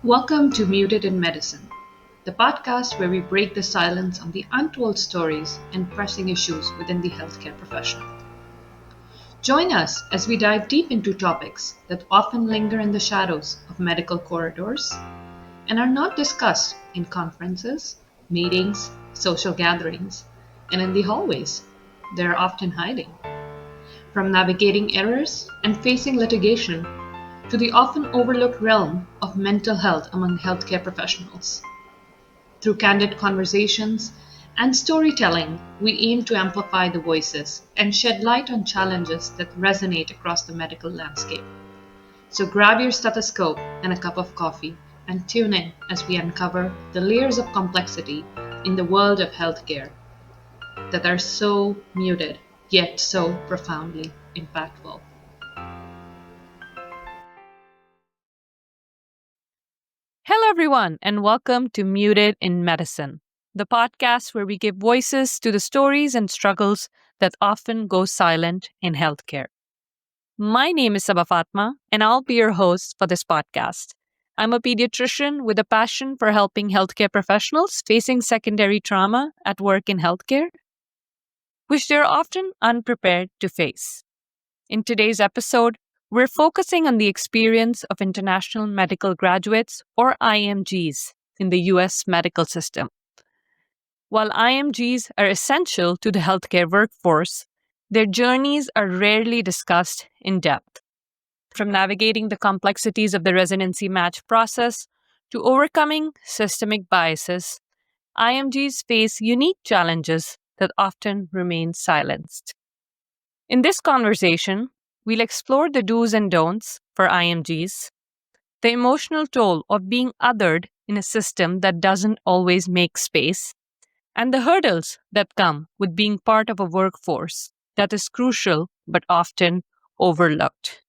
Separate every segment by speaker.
Speaker 1: Welcome to Muted in Medicine, the podcast where we break the silence on the untold stories and pressing issues within the healthcare professional. Join us as we dive deep into topics that often linger in the shadows of medical corridors and are not discussed in conferences, meetings, social gatherings, and in the hallways. They are often hiding. From navigating errors and facing litigation to the often overlooked realm of mental health among healthcare professionals. Through candid conversations and storytelling, we aim to amplify the voices and shed light on challenges that resonate across the medical landscape. So grab your stethoscope and a cup of coffee and tune in as we uncover the layers of complexity in the world of healthcare that are so muted yet so profoundly impactful.
Speaker 2: Hello, everyone, and welcome to Muted in Medicine, the podcast where we give voices to the stories and struggles that often go silent in healthcare. My name is Saba Fatima, and I'll be your host for this podcast. I'm a pediatrician with a passion for helping healthcare professionals facing secondary trauma at work in healthcare, which they're often unprepared to face. In today's episode, we're focusing on the experience of international medical graduates, or IMGs, in the U.S. medical system. While IMGs are essential to the healthcare workforce, their journeys are rarely discussed in depth. From navigating the complexities of the residency match process to overcoming systemic biases, IMGs face unique challenges that often remain silenced. In this conversation, we'll explore the do's and don'ts for IMGs, the emotional toll of being othered in a system that doesn't always make space, and the hurdles that come with being part of a workforce that is crucial but often overlooked.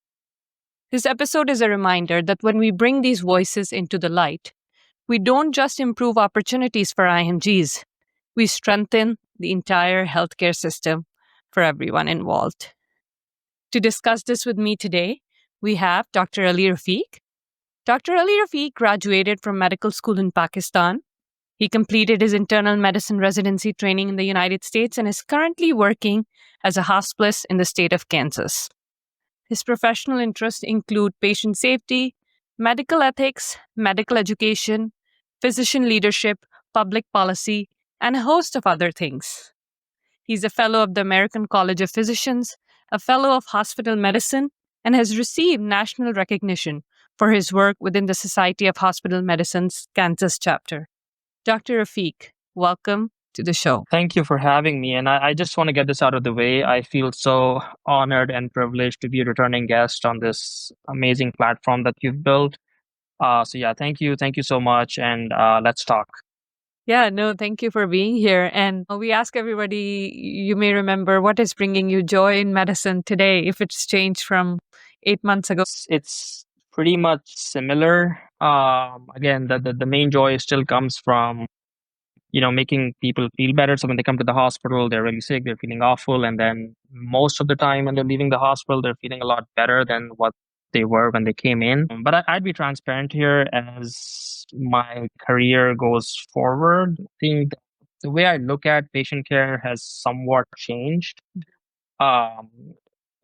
Speaker 2: This episode is a reminder that when we bring these voices into the light, we don't just improve opportunities for IMGs, we strengthen the entire healthcare system for everyone involved. To discuss this with me today, we have Dr. Ali Rafiq. Dr. Ali Rafiq graduated from medical school in Pakistan. He completed his internal medicine residency training in the United States and is currently working as a hospitalist in the state of Kansas. His professional interests include patient safety, medical ethics, medical education, physician leadership, public policy, and a host of other things. He's a fellow of the American College of Physicians, a fellow of hospital medicine, and has received national recognition for his work within the Society of Hospital Medicine's Kansas chapter. Dr. Rafiq, welcome to the show.
Speaker 3: Thank you for having me. And I just want to get this out of the way. I feel so honored and privileged to be a returning guest on this amazing platform that you've built. Thank you. Thank you so much. And let's talk.
Speaker 2: Yeah, no, thank you for being here. And we ask everybody, you may remember, what is bringing you joy in medicine today, if it's changed from 8 months ago?
Speaker 3: It's pretty much similar. Again, the main joy still comes from making people feel better. So when they come to the hospital, they're really sick, they're feeling awful. And then most of the time when they're leaving the hospital, they're feeling a lot better than what they were when they came in. But I'd be transparent here as my career goes forward. I think the way I look at patient care has somewhat changed. Um,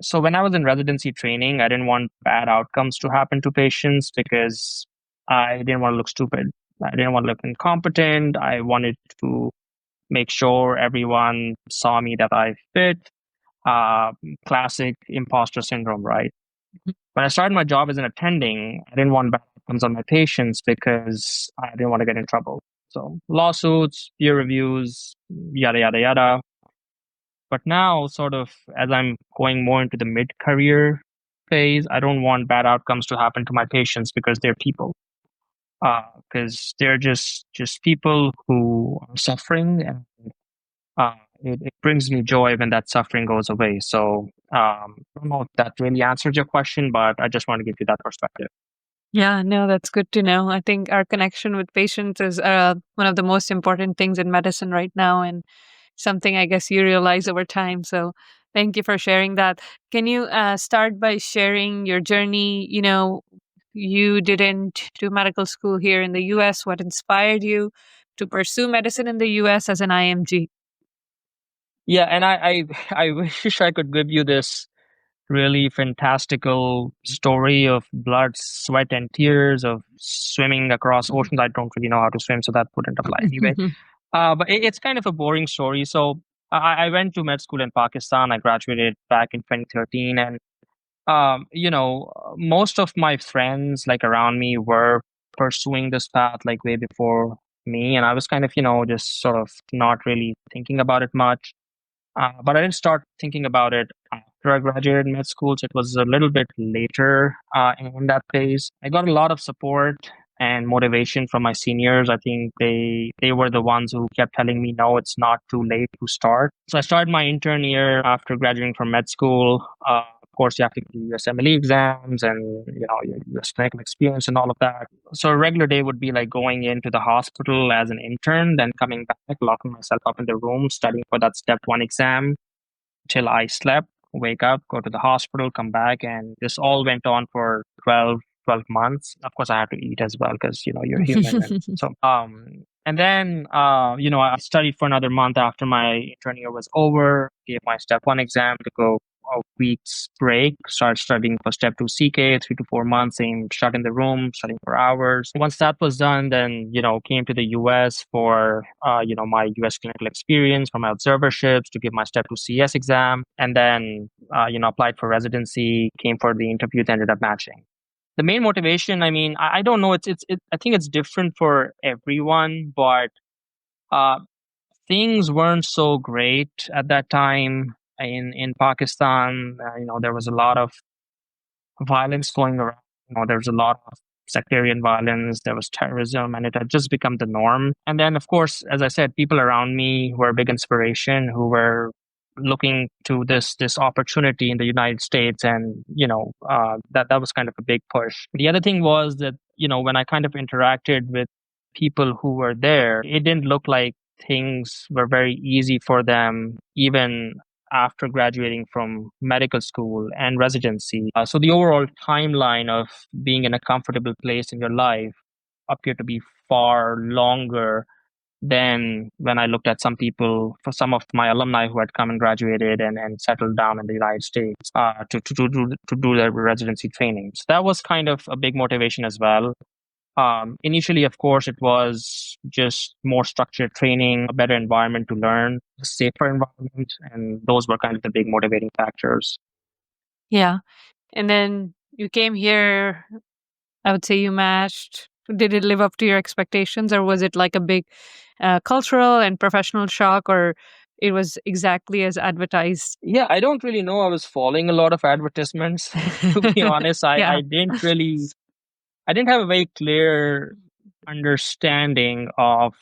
Speaker 3: so when I was in residency training, I didn't want bad outcomes to happen to patients because I didn't want to look stupid. I didn't want to look incompetent. I wanted to make sure everyone saw me that I fit. Classic imposter syndrome, right? When I started my job as an attending, I didn't want bad outcomes on my patients because I didn't want to get in trouble. So lawsuits, peer reviews, yada, yada, yada. But now, sort of, as I'm going more into the mid-career phase, I don't want bad outcomes to happen to my patients because they're people. Because they're just people who are suffering, and it brings me joy when that suffering goes away. So I don't know if that really answers your question, but I just want to give you that perspective.
Speaker 2: Yeah, no, that's good to know. I think our connection with patients is one of the most important things in medicine right now, and something I guess you realize over time. So thank you for sharing that. Can you start by sharing your journey, you didn't do medical school here in the US? What inspired you to pursue medicine in the US as an IMG?
Speaker 3: Yeah, and I wish I could give you this really fantastical story of blood, sweat, and tears of swimming across oceans. I don't really know how to swim, so that wouldn't apply anyway. But it's kind of a boring story. So I went to med school in Pakistan. I graduated back in 2013, and most of my friends like around me were pursuing this path like way before me, and I was kind of just sort of not really thinking about it much. But I didn't start thinking about it after I graduated med school, so it was a little bit later in that phase. I got a lot of support and motivation from my seniors. I think they were the ones who kept telling me, no, it's not too late to start. So I started my intern year after graduating from med school. Of course, you have to do USMLE exams and your US clinical experience and all of that. So a regular day would be like going into the hospital as an intern, then coming back, locking myself up in the room, studying for that step one exam till I slept, wake up, go to the hospital, come back. And this all went on for 12 months. Of course, I had to eat as well because, you're human. And then, I studied for another month after my intern year was over, gave my step one exam to go a week's break, started studying for step two CK, 3 to 4 months, same, shut in the room, studying for hours. Once that was done, then, came to the US for, my US clinical experience, for my observerships, to give my step two CS exam. And then, applied for residency, came for the interviews, ended up matching. The main motivation, I mean, I don't know, I think it's different for everyone, but uh, things weren't so great at that time in Pakistan. There was a lot of violence going around. There was a lot of sectarian violence, there was terrorism, and it had just become the norm. And then, of course, as I said, people around me were a big inspiration, who were looking to this opportunity in the United States, and that was kind of a big push. The other thing was that when I kind of interacted with people who were there, it didn't look like things were very easy for them, even after graduating from medical school and residency. So the overall timeline of being in a comfortable place in your life appeared to be far longer than when I looked at some people, for some of my alumni who had come and graduated and settled down in the United States to do their residency training. So that was kind of a big motivation as well. Initially, of course, it was just more structured training, a better environment to learn, a safer environment, and those were kind of the big motivating factors.
Speaker 2: Yeah. And then you came here, I would say you matched. Did it live up to your expectations, or was it like a big cultural and professional shock, or it was exactly as advertised?
Speaker 3: Yeah, I don't really know. I was following a lot of advertisements. To be honest,
Speaker 2: Yeah.
Speaker 3: I didn't have a very clear understanding of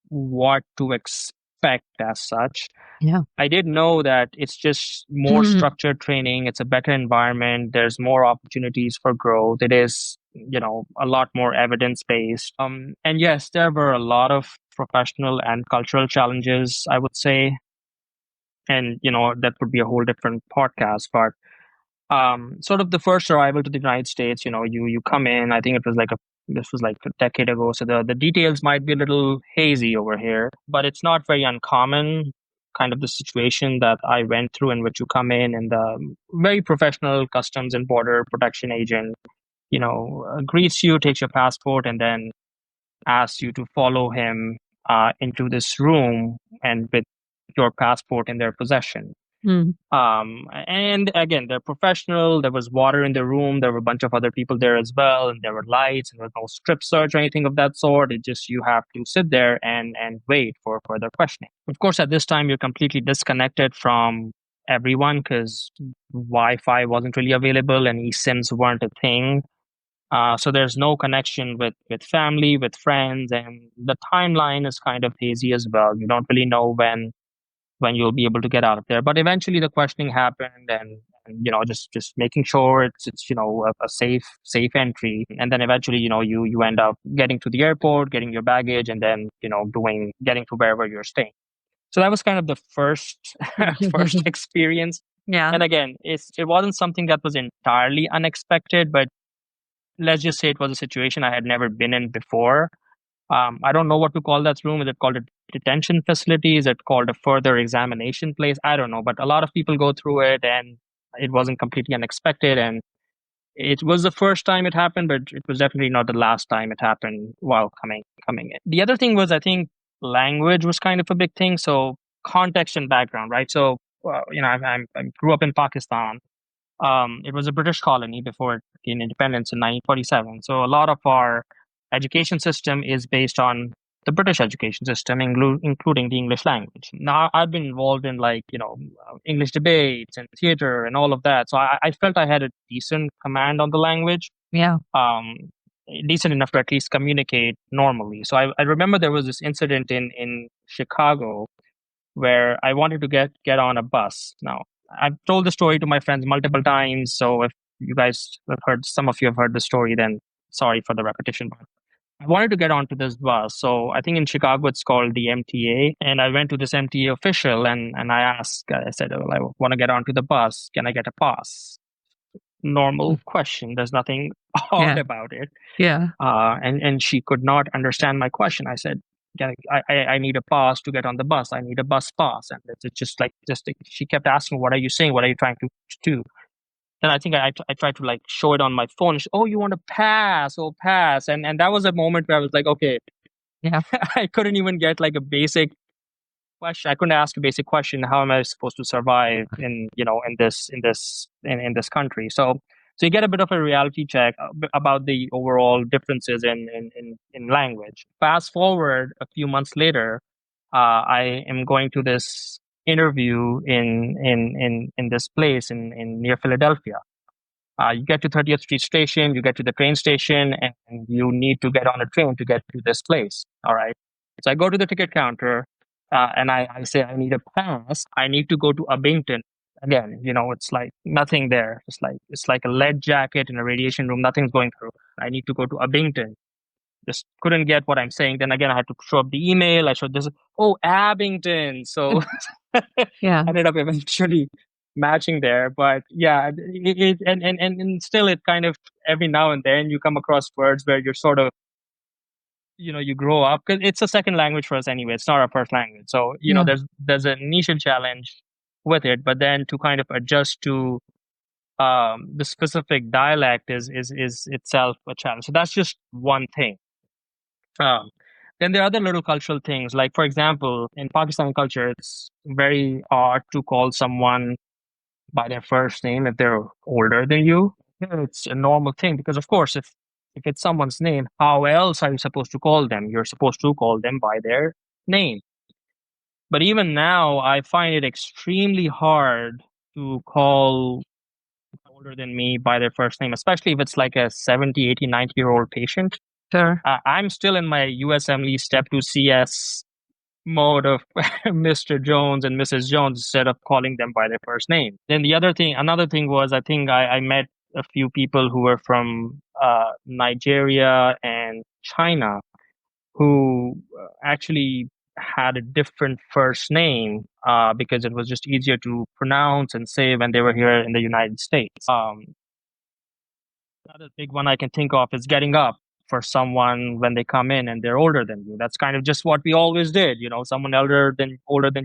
Speaker 3: what to expect as such.
Speaker 2: Yeah.
Speaker 3: I did know that it's just more structured training. It's a better environment. There's more opportunities for growth. It is, a lot more evidence based. And yes, there were a lot of professional and cultural challenges, I would say. And, that would be a whole different podcast. But sort of the first arrival to the United States, you come in. I think this was like a decade ago, so the details might be a little hazy over here, but it's not very uncommon. Kind of the situation that I went through, in which you come in and the very professional customs and border protection agent, greets you, takes your passport, and then asks you to follow him into this room, and with your passport in their possession.
Speaker 2: Mm.
Speaker 3: And again, they're professional. There was water in the room. There were a bunch of other people there as well, and there were lights, and there was no strip search or anything of that sort. It just, you have to sit there and wait for further questioning. Of course, at this time, you're completely disconnected from everyone because Wi-Fi wasn't really available and eSIMs weren't a thing. So there's no connection with family, with friends, and the timeline is kind of hazy as well. You don't really know when you'll be able to get out of there. But eventually the questioning happened, and just making sure it's a safe entry. And then eventually, you end up getting to the airport, getting your baggage, and then, getting to wherever you're staying. So that was kind of the first first experience.
Speaker 2: Yeah.
Speaker 3: And again, it wasn't something that was entirely unexpected, but let's just say it was a situation I had never been in before. I don't know what to call that room. Is it called a detention facility? Is it called a further examination place? I don't know, but a lot of people go through it, and it wasn't completely unexpected. And it was the first time it happened, but it was definitely not the last time it happened while coming in. The other thing was, I think, language was kind of a big thing. So context and background, right? So I grew up in Pakistan. It was a British colony before it gained independence in 1947. So a lot of our education system is based on the British education system, including the English language. Now, I've been involved in English debates and theater and all of that. So I felt I had a decent command on the language.
Speaker 2: Yeah.
Speaker 3: Decent enough to at least communicate normally. So I remember there was this incident in Chicago where I wanted to get on a bus. Now, I've told the story to my friends multiple times, so if you guys have heard, some of you have heard the story, then sorry for the repetition. But I wanted to get onto this bus. So I think in Chicago it's called the MTA, and I went to this MTA official and I said, well, I want to get onto the bus. Can I get a pass? Normal question. There's nothing odd about it.
Speaker 2: Yeah.
Speaker 3: And she could not understand my question. I said, I need a pass to get on the bus. I need a bus pass. And it's she kept asking, what are you saying? What are you trying to do? And I think I tried to like show it on my phone. Oh, you want to pass? Oh, pass. And that was a moment where I was like, okay,
Speaker 2: Yeah.
Speaker 3: I couldn't even get like a basic question. I couldn't ask a basic question. How am I supposed to survive in this country? So you get a bit of a reality check about the overall differences in language. Fast forward a few months later, I am going to this interview in this place in near Philadelphia. You get to 30th Street Station, you get to the train station, and you need to get on a train to get to this place. All right. So I go to the ticket counter, and I say, I need a pass. I need to go to Abington. Again, it's like nothing there. It's like a lead jacket in a radiation room. Nothing's going through. I need to go to Abington. Just couldn't get what I'm saying. Then again, I had to show up the email. I showed this. Oh, Abington. So
Speaker 2: Yeah.
Speaker 3: ended up eventually matching there. But yeah, and still, it kind of every now and then you come across words where you're sort of you grow up because it's a second language for us anyway. It's not our first language, so
Speaker 2: Yeah.
Speaker 3: there's an initial challenge with it, but then to kind of adjust to the specific dialect is itself a challenge. So that's just one thing. Um, then there are other little cultural things, like for example, in Pakistani culture, it's very odd to call someone by their first name if they're older than you. Yeah, it's a normal thing because, of course, if it's someone's name, how else are you supposed to call them? You're supposed to call them by their name. But even now, I find it extremely hard to call older than me by their first name, especially if it's like a 70, 80, 90-year-old patient.
Speaker 2: Sure.
Speaker 3: I'm still in my USMLE Step 2 CS mode of Mr. Jones and Mrs. Jones instead of calling them by their first name. Then another thing was, I think I met a few people who were from Nigeria and China who actually had a different first name because it was just easier to pronounce and say when they were here in the United States. Another big one I can think of is getting up for someone when they come in and they're older than you. That's kind of just what we always did. Someone older than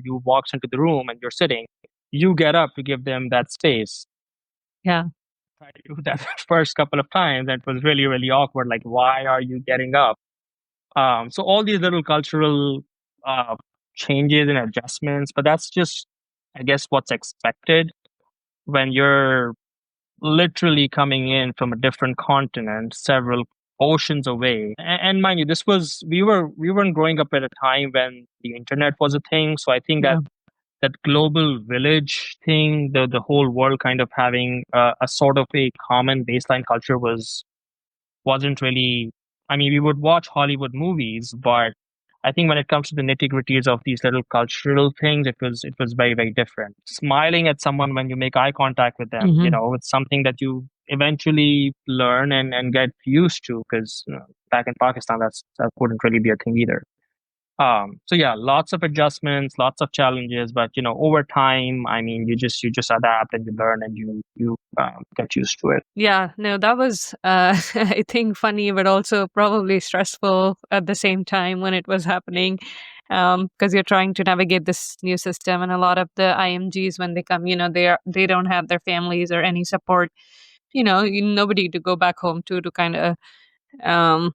Speaker 3: you walks into the room and you're sitting, you get up to give them that space.
Speaker 2: Yeah.
Speaker 3: I tried to do that first couple of times, and it was really, really awkward. Like, why are you getting up? So all these little cultural changes and adjustments, but that's just, I guess, what's expected when you're literally coming in from a different continent, several oceans away. And mind you, we weren't growing up at a time when the internet was a thing. So I think
Speaker 2: Yeah.
Speaker 3: that global village thing, the whole world kind of having a sort of a common baseline culture wasn't really. I mean, we would watch Hollywood movies, but I think when it comes to the nitty gritties of these little cultural things, it was very, very different. Smiling at someone when you make eye contact with them, it's something that you eventually learn and get used to because back in Pakistan, that wouldn't really be a thing either. So yeah, lots of adjustments, lots of challenges, but over time, I mean, you just adapt and you learn and you get used to it.
Speaker 2: Yeah, no, that was, I think, funny, but also probably stressful at the same time when it was happening, because you're trying to navigate this new system, and a lot of the IMGs when they come, they don't have their families or any support, nobody to go back home to kind of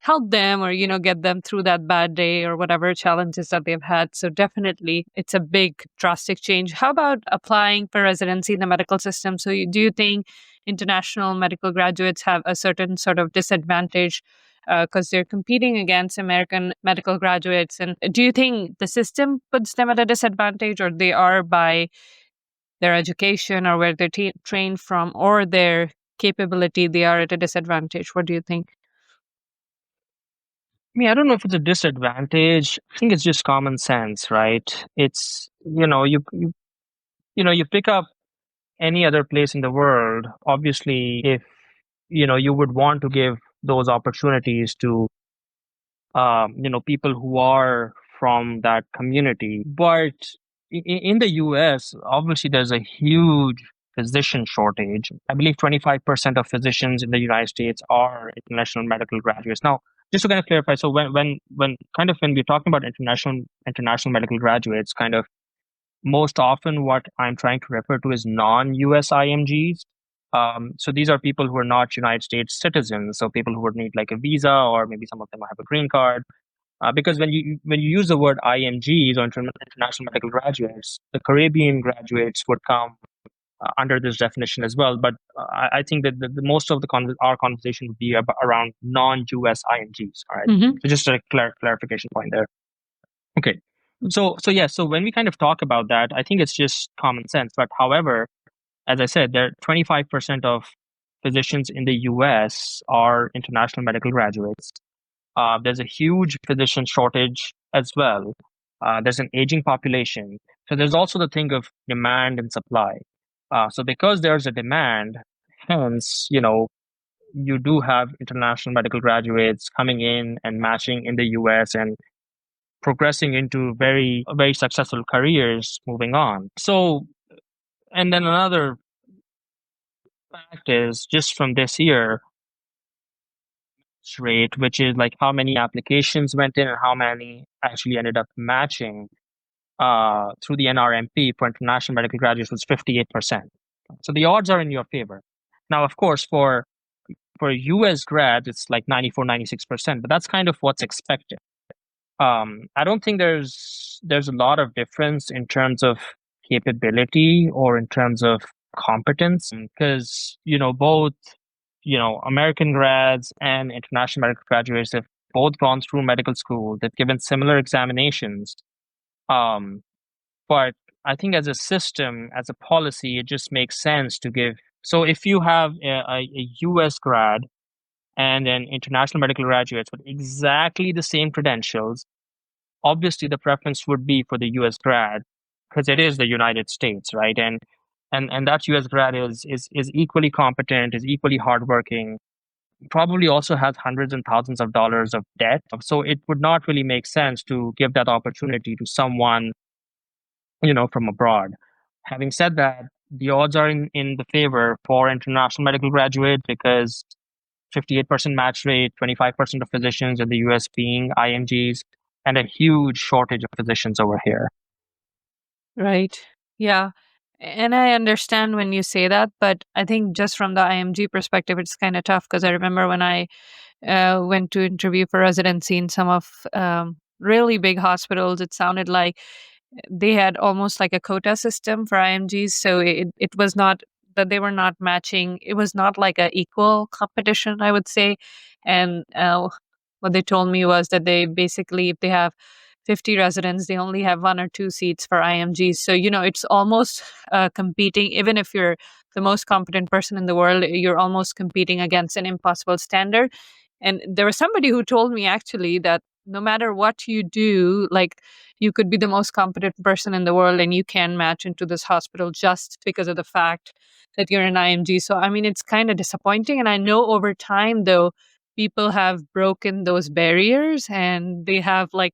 Speaker 2: help them or get them through that bad day or whatever challenges that they've had. So definitely it's a big drastic change. How about applying for residency in the medical system? So do you think international medical graduates have a certain sort of disadvantage because they're competing against American medical graduates? And do you think the system puts them at a disadvantage, or they are by their education or where they're trained from or their capability, they are at a disadvantage? What do you think?
Speaker 3: I mean, I don't know if it's a disadvantage. I think it's just common sense, right? It's you pick up any other place in the world. Obviously, if you would want to give those opportunities to people who are from that community. But in the US, obviously, there's a huge physician shortage. I believe 25% of physicians in the United States are international medical graduates. Now, just to kind of clarify, so when we're talking about international medical graduates, kind of most often what I'm trying to refer to is non-US IMGs. So these are people who are not United States citizens, so people who would need like a visa, or maybe some of them have a green card. Because when you use the word IMGs or international medical graduates, the Caribbean graduates would come under this definition as well. But I think that the most of our conversation would be around non-US IMGs. All right.
Speaker 2: Mm-hmm.
Speaker 3: So just a clarification point there. Okay. So yeah. So when we kind of talk about that, I think it's just common sense. But however, as I said, there 25% of physicians in the US are international medical graduates. There's a huge physician shortage as well. There's an aging population. So there's also the thing of demand and supply. So because there's a demand, hence, you do have international medical graduates coming in and matching in the US and progressing into very, very successful careers moving on. So, and then another fact is just from this year, rate, which is like how many applications went in and how many actually ended up matching through the NRMP for international medical graduates was 58%. So the odds are in your favor. Now, of course, for US grads, it's like 94, 96%, but that's kind of what's expected. I don't think there's a lot of difference in terms of capability or in terms of competence, because both American grads and international medical graduates have both gone through medical school. They've given similar examinations. Um, but I think as a system, as a policy, it just makes sense to give. So if you have a US grad and an international medical graduate with exactly the same credentials, obviously the preference would be for the US grad because it is the United States, right? And that US grad is equally competent, is equally hardworking, probably also has hundreds and thousands of dollars of debt. So it would not really make sense to give that opportunity to someone, from abroad. Having said that, the odds are in the favor for international medical graduates because 58% match rate, 25% of physicians in the US being IMGs, and a huge shortage of physicians over here.
Speaker 2: Right. Yeah. And I understand when you say that, but I think just from the IMG perspective, it's kind of tough because I remember when I went to interview for residency in some of really big hospitals, it sounded like they had almost like a quota system for IMGs. So it was not that they were not matching. It was not like a equal competition, I would say. And what they told me was that they basically, if they have 50 residents, they only have one or two seats for IMGs. So, it's almost competing, even if you're the most competent person in the world, you're almost competing against an impossible standard. And there was somebody who told me actually that no matter what you do, like you could be the most competent person in the world and you can match into this hospital just because of the fact that you're an IMG. So, I mean, it's kind of disappointing. And I know over time, though, people have broken those barriers and they have like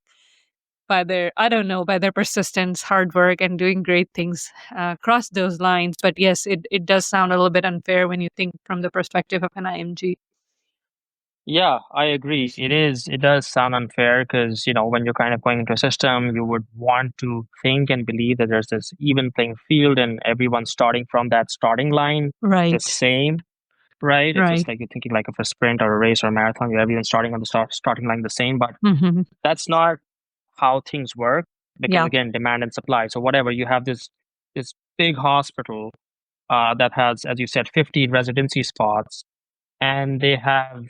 Speaker 2: by their, I don't know, by their persistence, hard work, and doing great things across those lines. But yes, it does sound a little bit unfair when you think from the perspective of an IMG.
Speaker 3: Yeah, I agree. It does sound unfair because, when you're kind of going into a system, you would want to think and believe that there's this even playing field and everyone's starting from that starting line the
Speaker 2: Right,
Speaker 3: same, right? It's
Speaker 2: right.
Speaker 3: just like you're thinking like of a sprint or a race or a marathon, you're everyone starting on the starting line the same, but
Speaker 2: Hmm.
Speaker 3: that's not how things work because
Speaker 2: Yeah,
Speaker 3: again, demand and supply. So whatever, you have this big hospital that has, as you said, 50 residency spots, and they have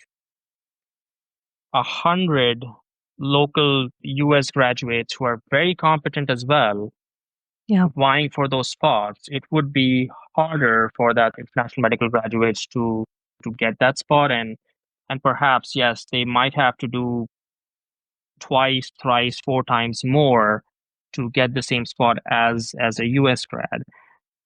Speaker 3: 100 local US graduates who are very competent as well,
Speaker 2: yeah,
Speaker 3: vying for those spots. It would be harder for that international medical graduates to get that spot, and perhaps yes, they might have to do twice, thrice, four times more to get the same spot as a US grad.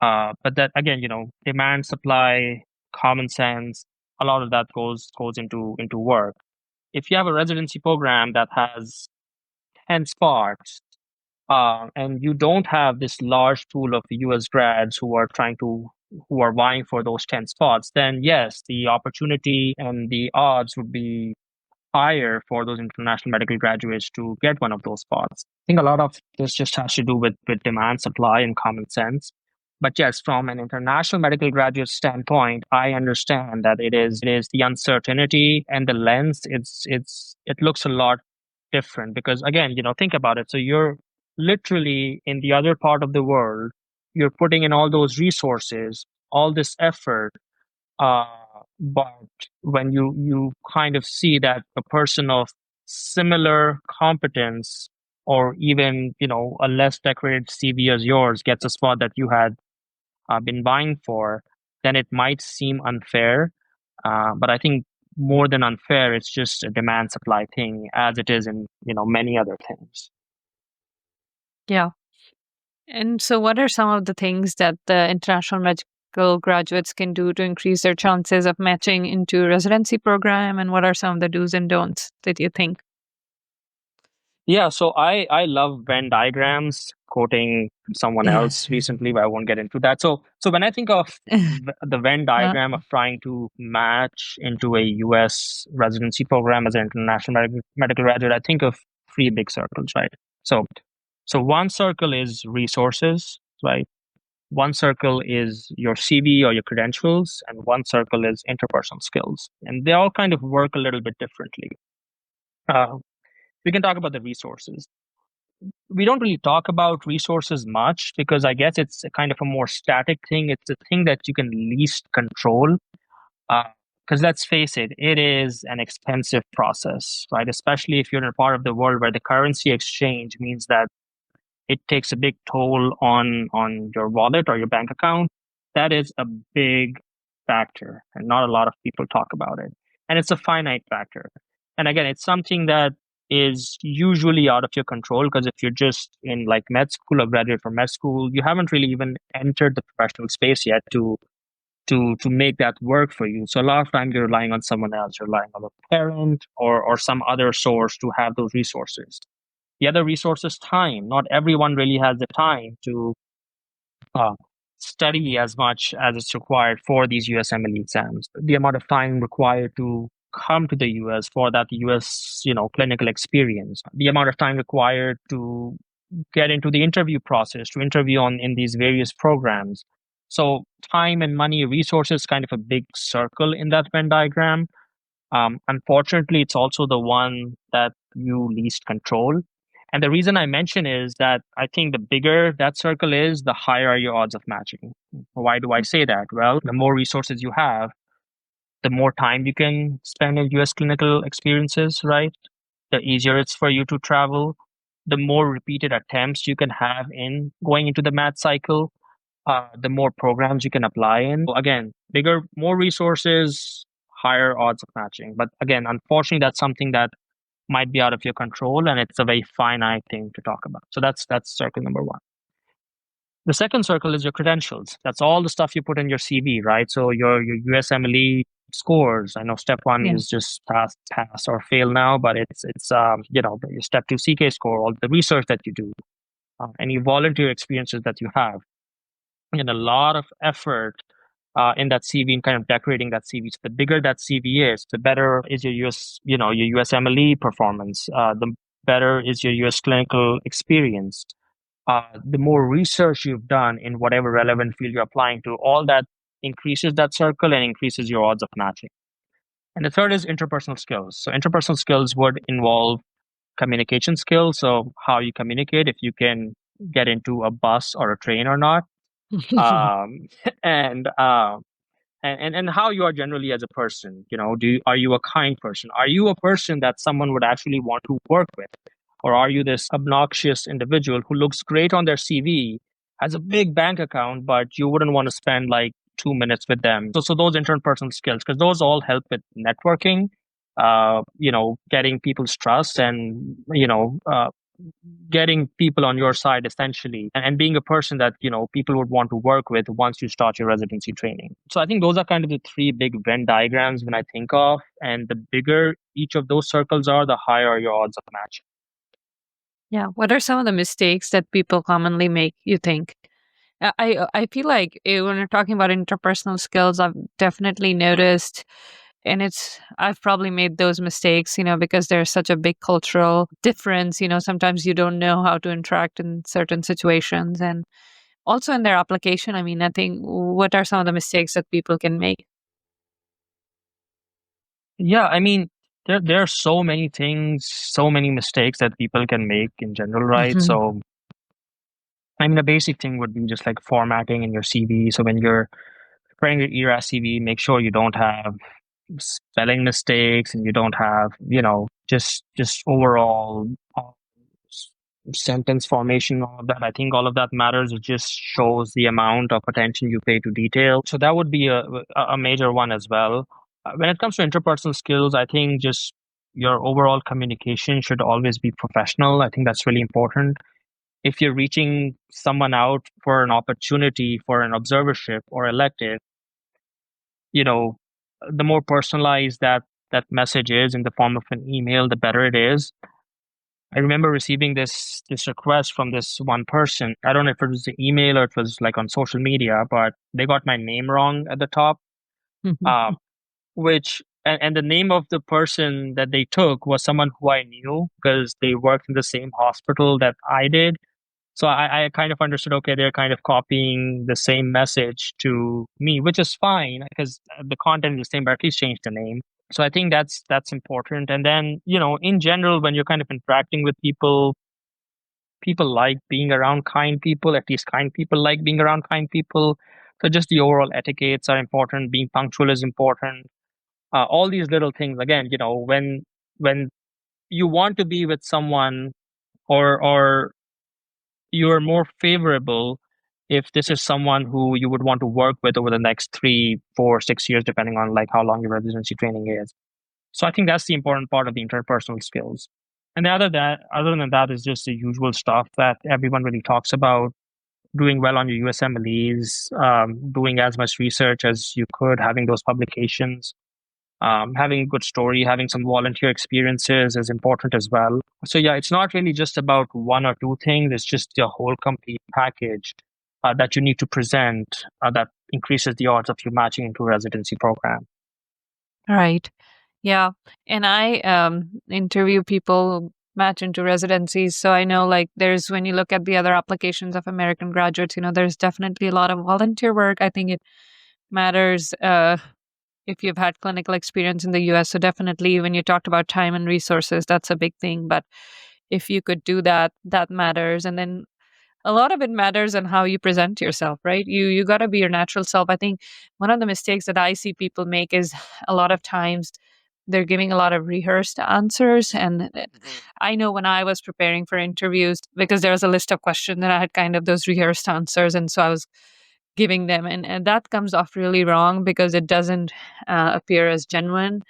Speaker 3: But that again, demand, supply, common sense, a lot of that goes into work. If you have a residency program that has 10 spots, and you don't have this large pool of US grads who are vying for those 10 spots, then yes, the opportunity and the odds would be higher for those international medical graduates to get one of those spots. I think a lot of this just has to do with demand, supply, and common sense. But yes, from an international medical graduate standpoint, I understand that it is the uncertainty and the lens. It looks a lot different because again, think about it. So you're literally in the other part of the world. You're putting in all those resources, all this effort, uh, but when you kind of see that a person of similar competence or even a less decorated CV as yours gets a spot that you had been vying for, then it might seem unfair. But I think more than unfair, it's just a demand supply thing, as it is in many other things.
Speaker 2: yeah. And so, what are some of the things that the international medical graduates can do to increase their chances of matching into residency program? And what are some of the do's and don'ts that you think?
Speaker 3: Yeah, so I love Venn diagrams, quoting someone else recently, but I won't get into that. So when I think of the Venn
Speaker 2: Uh,
Speaker 3: diagram of trying to match into a US residency program as an international medical graduate, I think of three big circles, right? So so one circle is resources, right? One circle is your CV or your credentials, and one circle is interpersonal skills. And they all kind of work a little bit differently. Uh, we can talk about the resources. We don't really talk about resources much because I guess it's a kind of a more static thing. It's a thing that you can least control. Because let's face it, it is an expensive process, right? Especially if you're in a part of the world where the currency exchange means that it takes a big toll on your wallet or your bank account. That is a big factor, and not a lot of people talk about it. And it's a finite factor. And again, it's something that is usually out of your control because if you're just in like med school or graduate from med school, you haven't really even entered the professional space yet to make that work for you. So a lot of times you're relying on someone else, you're relying on a parent or some other source to have those resources. The other resource is time. Not everyone really has the time to uh, study as much as it's required for these USMLE exams. The amount of time required to come to the US for that US, clinical experience. The amount of time required to get into the interview process, to interview on in these various programs. So time and money, resources, kind of a big circle in that Venn diagram. Unfortunately, it's also the one that you least control. And the reason I mention is that I think the bigger that circle is, the higher are your odds of matching. Why do I say that? Well, the more resources you have, the more time you can spend in US clinical experiences, right? The easier it's for you to travel, the more repeated attempts you can have in going into the math cycle, the more programs you can apply in. So again, bigger, more resources, higher odds of matching. But again, unfortunately, that's something that might be out of your control, and it's a very finite thing to talk about. So that's circle number one. The second circle is your credentials. That's all the stuff you put in your CV, right? So your USMLE scores. I know step one
Speaker 2: Yeah.
Speaker 3: is just pass or fail now, but it's your step two CK score, all the research that you do, any volunteer experiences that you have, and a lot of effort in that CV and kind of decorating that CV. So the bigger that CV is, the better is your your USMLE performance. The better is your US clinical experience. The more research you've done in whatever relevant field you're applying to, all that increases that circle and increases your odds of matching. And the third is interpersonal skills. So interpersonal skills would involve communication skills. So how you communicate, if you can get into a bus or a train or not, um, and and how you are generally as a person. Are you a kind person? Are you a person that someone would actually want to work with? Or are you this obnoxious individual who looks great on their CV, has a big bank account, but you wouldn't want to spend like 2 minutes with them? So those interpersonal skills, because those all help with networking, getting people's trust, and getting people on your side essentially, and being a person that people would want to work with once you start your residency training. So I think those are kind of the three big Venn diagrams when I think of, and the bigger each of those circles are, the higher your odds of match.
Speaker 2: Yeah. What are some of the mistakes that people commonly make, you think? I feel like when we're talking about interpersonal skills, I've definitely noticed, and I've probably made those mistakes, because there's such a big cultural difference. Sometimes you don't know how to interact in certain situations, and also in their application. I mean, I think what are some of the mistakes that people can make?
Speaker 3: Yeah, I mean, there are so many things, so many mistakes that people can make in general, right?
Speaker 2: Mhm.
Speaker 3: So I mean, a basic thing would be just like formatting in your CV. So when you're preparing your ERAS CV, make sure you don't have spelling mistakes, and you don't have just overall s- sentence formation, all of that. I think all of that matters. It just shows the amount of attention you pay to detail. So that would be a major one as well. When it comes to interpersonal skills, I think just your overall communication should always be professional. I think that's really important. If you're reaching someone out for an opportunity for an observership or elective, you know, the more personalized that message is in the form of an email, the better it is. I remember receiving this request from this one person. I don't know if it was an email or it was like on social media, but they got my name wrong at the top. Uh, which and the name of the person that they took was someone who I knew because they worked in the same hospital that I did. So I kind of understood, okay, they're kind of copying the same message to me, which is fine because the content is the same, but at least change the name. So I think that's important. And then, in general, when you're kind of interacting with people, people like being around kind people, at least kind people like being around kind people. So just the overall etiquettes are important. Being punctual is important. All these little things, again, when you want to be with someone, or you're more favorable if this is someone who you would want to work with over the next 3, 4, 6 years, depending on like how long your residency training is. So I think that's the important part of the interpersonal skills. And other than that is just the usual stuff that everyone really talks about. Doing well on your USMLEs, doing as much research as you could, having those publications, having a good story, having some volunteer experiences is important as well. So yeah, it's not really just about one or two things. It's just the whole complete package that you need to present that increases the odds of you matching into a residency program.
Speaker 2: Right. Yeah. And I interview people who match into residencies. So I know, like, there's, when you look at the other applications of American graduates, there's definitely a lot of volunteer work. I think it matters if you've had clinical experience in the US. So definitely when you talked about time and resources, that's a big thing. But if you could do that, that matters. And then a lot of it matters on how you present yourself, right? You got to be your natural self. I think one of the mistakes that I see people make is a lot of times they're giving a lot of rehearsed answers. And I know when I was preparing for interviews, because there was a list of questions and I had kind of those rehearsed answers, and so I was giving them, and that comes off really wrong because it doesn't appear as genuine,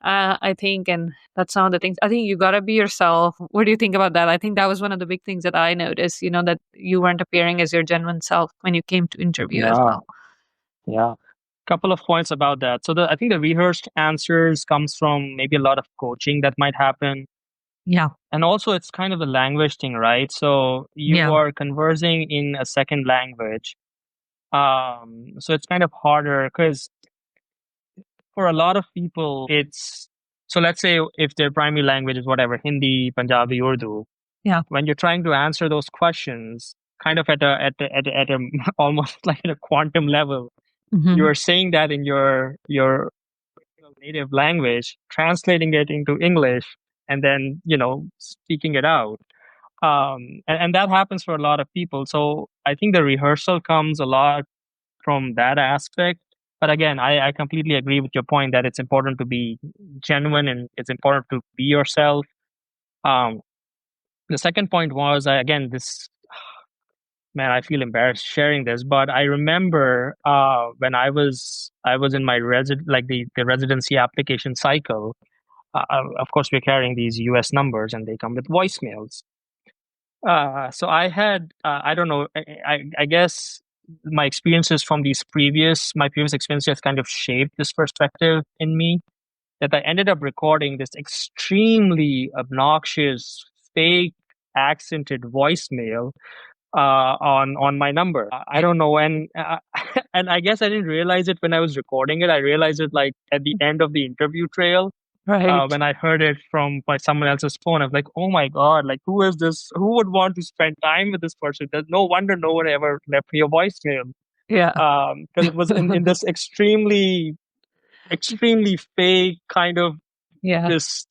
Speaker 2: I think. And that's some of the things. I think you got to be yourself. What do you think about that? I think that was one of the big things that I noticed, that you weren't appearing as your genuine self when you came to interview as
Speaker 3: Yeah,
Speaker 2: well.
Speaker 3: yeah. Couple of points about that. So I think the rehearsed answers comes from maybe a lot of coaching that might happen.
Speaker 2: Yeah.
Speaker 3: And also it's kind of the language thing, right? So you
Speaker 2: Yeah.
Speaker 3: are conversing in a second language. So it's kind of harder because for a lot of people, it's so let's say if their primary language is whatever, Hindi, Punjabi, Urdu,
Speaker 2: Yeah.
Speaker 3: when you're trying to answer those questions, kind of at a almost like at a quantum level,
Speaker 2: Hmm.
Speaker 3: you are saying that in your native language, translating it into English, and then speaking it out. And that happens for a lot of people. So I think the rehearsal comes a lot from that aspect. But again, I completely agree with your point that it's important to be genuine and it's important to be yourself. Um, the second point was again this man. I feel embarrassed sharing this, but I remember when I was in my like the residency application cycle. Of course, we're carrying these U.S. numbers, and they come with voicemails. So I had, I don't know, I guess my experiences from my previous experiences kind of shaped this perspective in me that I ended up recording this extremely obnoxious, fake, accented voicemail on my number. I don't know when, and I guess I didn't realize it when I was recording it. I realized it like at the end of the interview trail
Speaker 2: Right.
Speaker 3: when I heard it from by someone else's phone. I was like, oh my God, like who is this? Who would want to spend time with this person? There's no wonder no one ever left me a voicemail.
Speaker 2: Yeah.
Speaker 3: Because it was in this extremely fake kind of
Speaker 2: Yeah.
Speaker 3: this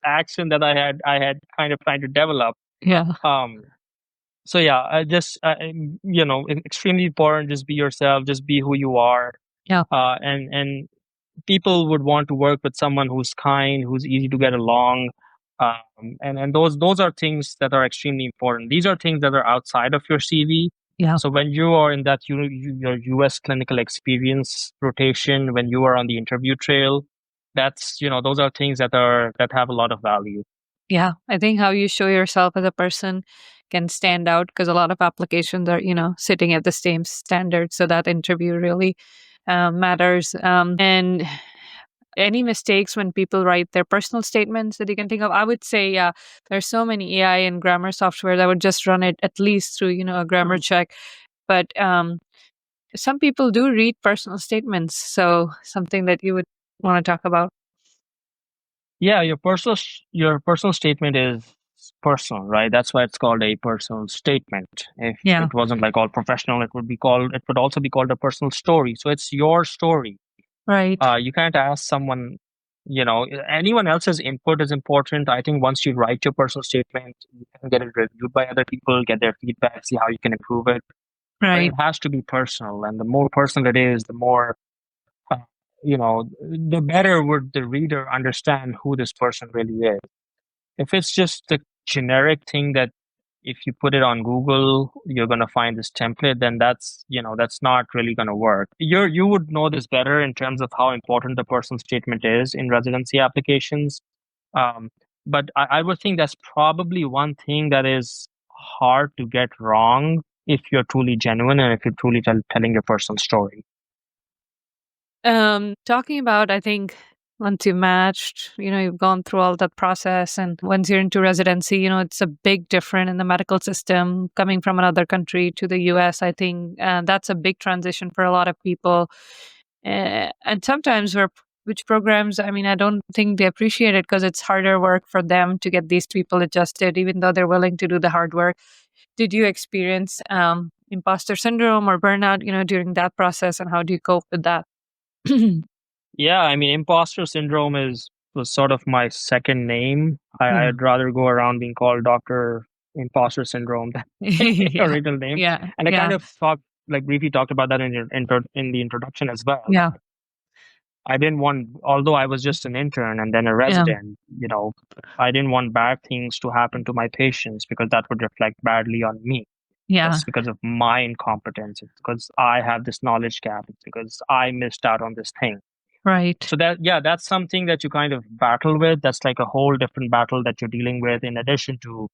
Speaker 3: action that I had kind of trying to develop.
Speaker 2: Yeah.
Speaker 3: Um, so yeah, I just extremely important. Just be yourself. Just be who you are.
Speaker 2: Yeah.
Speaker 3: And people would want to work with someone who's kind, who's easy to get along, and those are things that are extremely important. These are things that are outside of your CV.
Speaker 2: Yeah.
Speaker 3: So when you are in that your US clinical experience rotation, when you are on the interview trail, that's those are things that have a lot of value.
Speaker 2: Yeah. I think how you show yourself as a person can stand out because a lot of applications are, sitting at the same standard. So that interview really matters. And any mistakes when people write their personal statements that you can think of? I would say, yeah, there's so many AI and grammar software that would just run it at least through, a grammar check. But some people do read personal statements. So something that you would want to talk about.
Speaker 3: Yeah, your personal statement is personal, right? That's why it's called a personal statement. If
Speaker 2: Yeah.
Speaker 3: it wasn't like all professional, it would also be called a personal story. So it's your story.
Speaker 2: Right.
Speaker 3: You can't ask someone, anyone else's input is important. I think once you write your personal statement, you can get it reviewed by other people, get their feedback, see how you can improve it. But it
Speaker 2: Right.
Speaker 3: has to be personal, and the more personal it is, the more uh, the better would the reader understand who this person really is. If it's just a generic thing that if you put it on Google, you're going to find this template, then that's not really going to work. You would know this better in terms of how important the personal statement is in residency applications. Um, but I would think that's probably one thing that is hard to get wrong if you're truly genuine and if you're truly telling your personal story.
Speaker 2: Talking about, I think once you matched, you've gone through all that process, and once you're into residency, it's a big difference in the medical system coming from another country to the US. I think that's a big transition for a lot of people. And sometimes which programs, I mean, I don't think they appreciate it because it's harder work for them to get these people adjusted, even though they're willing to do the hard work. Did you experience imposter syndrome or burnout, during that process, and how do you cope with that?
Speaker 3: Yeah, I mean, imposter syndrome was sort of my second name.
Speaker 2: Yeah.
Speaker 3: I'd rather go around being called Doctor Imposter Syndrome than my
Speaker 2: Yeah.
Speaker 3: original name.
Speaker 2: Yeah.
Speaker 3: And I kind
Speaker 2: Yeah.
Speaker 3: of briefly talked about that in the introduction as well.
Speaker 2: Yeah.
Speaker 3: I didn't want, although I was just an intern and then a
Speaker 2: Yeah.
Speaker 3: resident, I didn't want bad things to happen to my patients because that would reflect badly on me.
Speaker 2: Yeah.
Speaker 3: It's because of my incompetence. It's because I have this knowledge gap. It's because I missed out on this thing.
Speaker 2: Right.
Speaker 3: So that's something that you kind of battle with. That's like a whole different battle that you're dealing with in addition to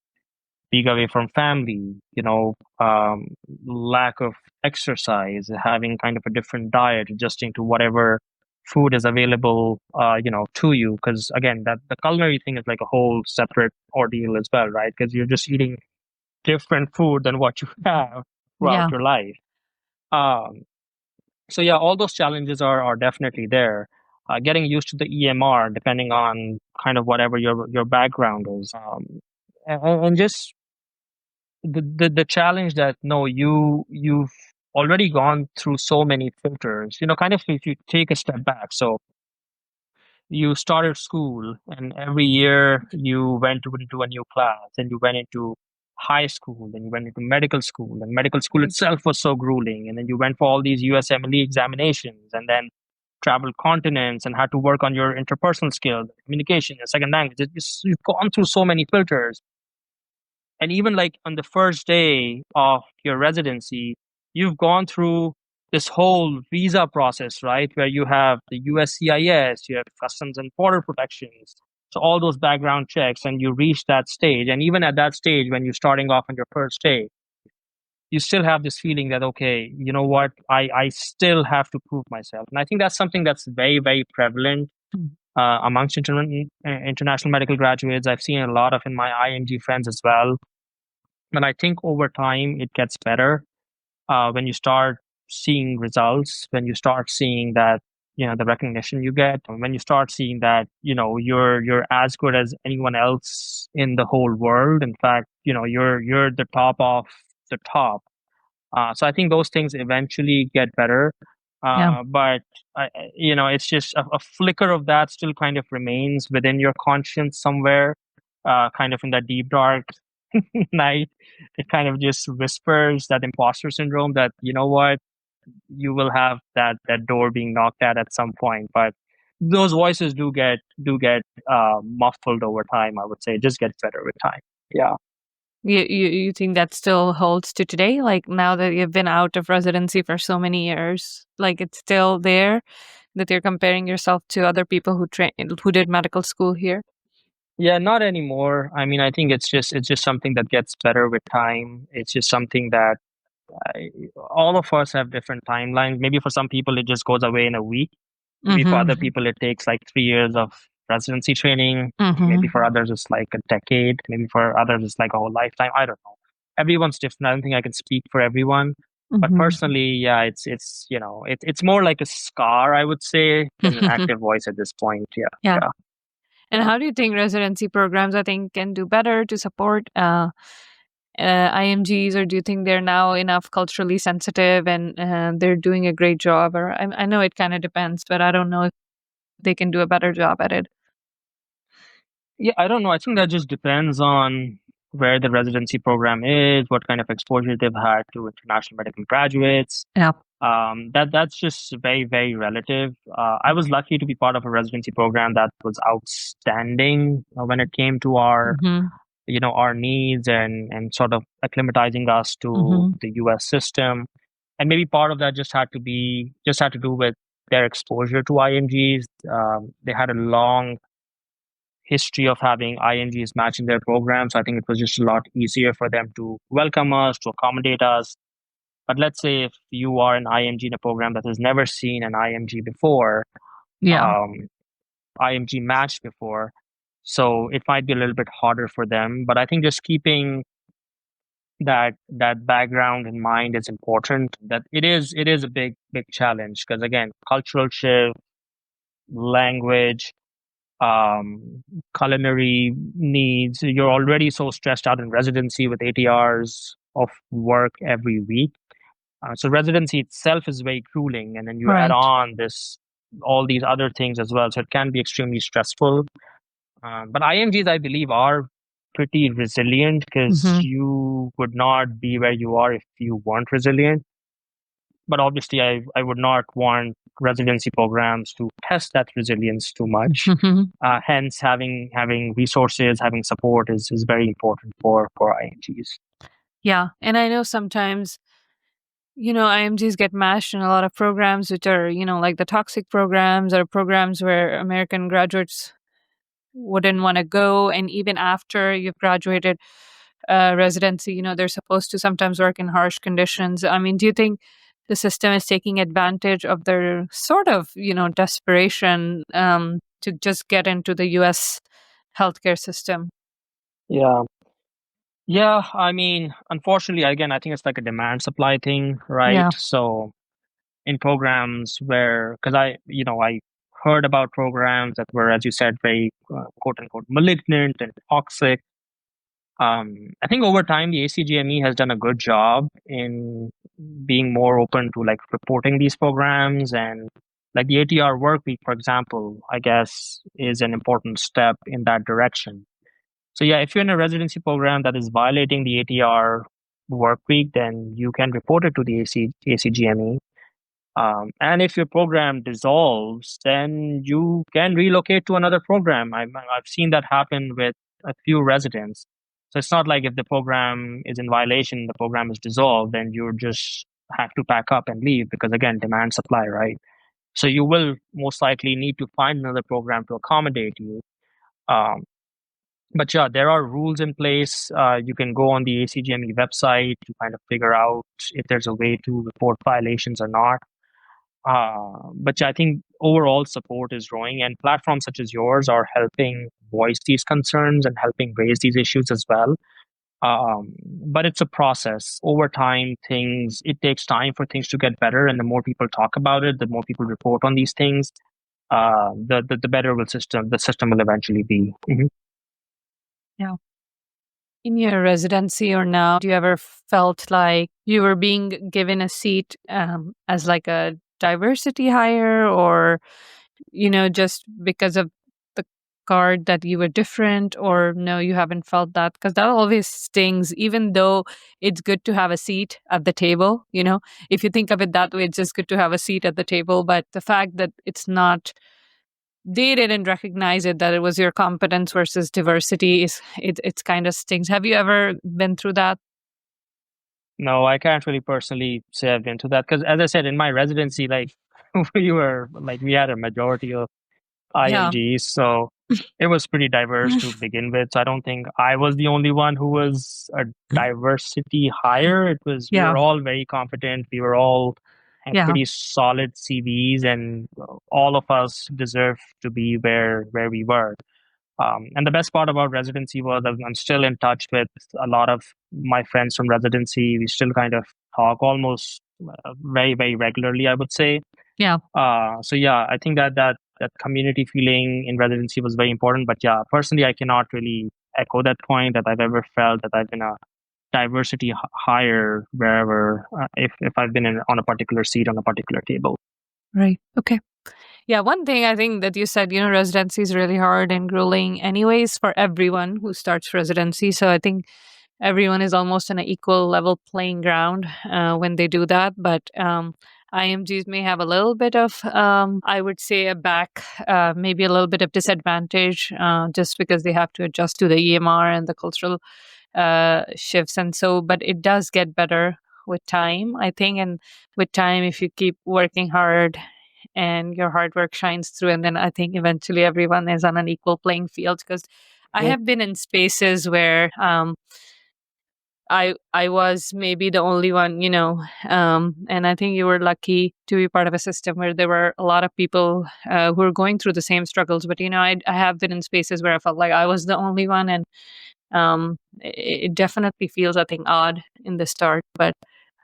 Speaker 3: being away from family, lack of exercise, having kind of a different diet, adjusting to whatever food is available, to you. Because again, that the culinary thing is like a whole separate ordeal as well, right? Because you're just eating different food than what you have throughout
Speaker 2: Yeah.
Speaker 3: your life. Um, so yeah, all those challenges are definitely there. Getting used to the EMR, depending on kind of whatever your background is, and just the challenge that no, you've already gone through so many filters. Kind of if you take a step back, so you started school, and every year you went into a new class, and you went into high school, and you went into medical school, and medical school itself was so grueling, and then you went for all these USMLE examinations, and then traveled continents and had to work on your interpersonal skills, communication, your second language. You've gone through so many filters, and even like on the first day of your residency, you've gone through this whole visa process, right? Where you have the USCIS, you have Customs and Border Protections. So all those background checks, and you reach that stage. And even at that stage, when you're starting off on your first day, you still have this feeling that, okay, you know what, I still have to prove myself. And I think that's something that's very, very prevalent amongst international medical graduates. I've seen a lot of in my IMG friends as well. And I think over time it gets better when you start seeing results, when you start seeing that the recognition you get, and when you start seeing that you're as good as anyone else in the whole world. In fact, you're the top of the top. So I think those things eventually get better.
Speaker 2: Yeah.
Speaker 3: But it's just a flicker of that still kind of remains within your conscience somewhere, kind of in that deep dark night. It kind of just whispers that imposter syndrome that what, you will have that door being knocked at some point. But those voices do get muffled over time. I would say it just gets better with time. Yeah.
Speaker 2: You think that still holds to today? Like now that you've been out of residency for so many years, like it's still there that you're comparing yourself to other people who did medical school here?
Speaker 3: Yeah, not anymore. I mean, I think it's just something that gets better with time. It's just something that all of us have different timelines. Maybe for some people it just goes away in a week. Maybe for other
Speaker 2: Mm-hmm.
Speaker 3: people it takes like 3 years of residency training. Maybe
Speaker 2: Mm-hmm.
Speaker 3: for others it's like a decade. Maybe for others it's like a whole lifetime. I don't know. Everyone's different. I don't think I can speak for everyone. But
Speaker 2: Mm-hmm.
Speaker 3: personally, yeah, it's more like a scar, I would say, than an active voice at this point. Yeah,
Speaker 2: Yeah.
Speaker 3: yeah.
Speaker 2: And how do you think residency programs, I think, can do better to support IMGs, or do you think they're now enough culturally sensitive and they're doing a great job? Or I know it kind of depends, but I don't know if they can do a better job at it.
Speaker 3: Yeah, I don't know. I think that just depends on where the residency program is, what kind of exposure they've had to international medical graduates.
Speaker 2: Yeah.
Speaker 3: That's just very, very relative. I was lucky to be part of a residency program that was outstanding when it came to our
Speaker 2: Mm-hmm.
Speaker 3: our needs and sort of acclimatizing us to
Speaker 2: Mm-hmm.
Speaker 3: the US system. And maybe part of that just had to do with their exposure to IMGs. They had a long history of having IMGs matching their program. So I think it was just a lot easier for them to welcome us, to accommodate us. But let's say if you are an IMG in a program that has never seen an IMG before,
Speaker 2: Yeah.
Speaker 3: um, IMG matched before, so it might be a little bit harder for them. But I think just keeping that background in mind is important. That it is a big challenge because again, cultural shift, language, culinary needs. You're already so stressed out in residency with 80 hours of work every week. So residency itself is very grueling, and then you add
Speaker 2: Right.
Speaker 3: on all these other things as well. So it can be extremely stressful. But IMGs, I believe, are pretty resilient because
Speaker 2: Mm-hmm.
Speaker 3: you would not be where you are if you weren't resilient. But obviously, I would not want residency programs to test that resilience too much. Hence, having resources, having support is very important for IMGs.
Speaker 2: Yeah. And I know sometimes, IMGs get mashed in a lot of programs, which are, like the toxic programs or programs where American graduates wouldn't want to go. And even after you've graduated, residency, they're supposed to sometimes work in harsh conditions. I mean, do you think the system is taking advantage of their sort of, desperation to just get into the US healthcare system?
Speaker 3: Yeah. Yeah, I mean, unfortunately, again, I think it's like a demand supply thing, right?
Speaker 2: Yeah.
Speaker 3: So in programs where, because I heard about programs that were, as you said, very quote unquote malignant and toxic. I think over time, the ACGME has done a good job in being more open to like reporting these programs, and like the ATR work week, for example, I guess is an important step in that direction. So yeah, if you're in a residency program that is violating the ATR work week, then you can report it to the ACGME. And if your program dissolves, then you can relocate to another program. I've seen that happen with a few residents. So it's not like if the program is in violation, the program is dissolved, then you just have to pack up and leave because again, demand supply, right? So you will most likely need to find another program to accommodate you. Um, but yeah, there are rules in place. You can go on the ACGME website to kind of figure out if there's a way to report violations or not. But yeah, I think overall support is growing, and platforms such as yours are helping voice these concerns and helping raise these issues as well. But it's a process. Over time, it takes time for things to get better, and the more people talk about it, the more people report on these things, the better the system will eventually be. Mhm.
Speaker 2: Yeah. In your residency or now, do you ever felt like you were being given a seat as like a diversity hire, or just because of the card that you were different, or no, you haven't felt that? Because that always stings, even though it's good to have a seat at the table. If you think of it that way, it's just good to have a seat at the table. But the fact that it's not, they didn't recognize it, that it was your competence versus diversity, it's kind of stings. Have you ever been through that?
Speaker 3: No, I can't really personally say I've been to that because, as I said, in my residency, like we had a majority of
Speaker 2: Yeah.
Speaker 3: IMGs, so it was pretty diverse to begin with. So I don't think I was the only one who was a diversity hire. We
Speaker 2: Yeah.
Speaker 3: were all very competent. We were all had
Speaker 2: Yeah.
Speaker 3: pretty solid CVs, and all of us deserved to be where we were. And the best part about residency was that I'm still in touch with a lot of my friends from residency. We still kind of talk almost very, very regularly, I would say.
Speaker 2: Yeah.
Speaker 3: So yeah, I think that community feeling in residency was very important. But yeah, personally, I cannot really echo that point that I've ever felt that I've been a diversity hire wherever if I've been on a particular seat on a particular table.
Speaker 2: Right. Okay. Yeah, one thing I think that you said, residency is really hard and grueling anyways for everyone who starts residency. So I think everyone is almost on an equal level playing ground when they do that. But IMGs may have a little bit of, I would say, maybe a little bit of disadvantage just because they have to adjust to the EMR and the cultural shifts. And so, but it does get better with time, I think. And with time, if you keep working hard and your hard work shines through, and then I think eventually everyone is on an equal playing field. Because I
Speaker 3: Yeah.
Speaker 2: have been in spaces where I was maybe the only one, and I think you were lucky to be part of a system where there were a lot of people who were going through the same struggles. But I have been in spaces where I felt like I was the only one, and it definitely feels, I think, odd in the start. But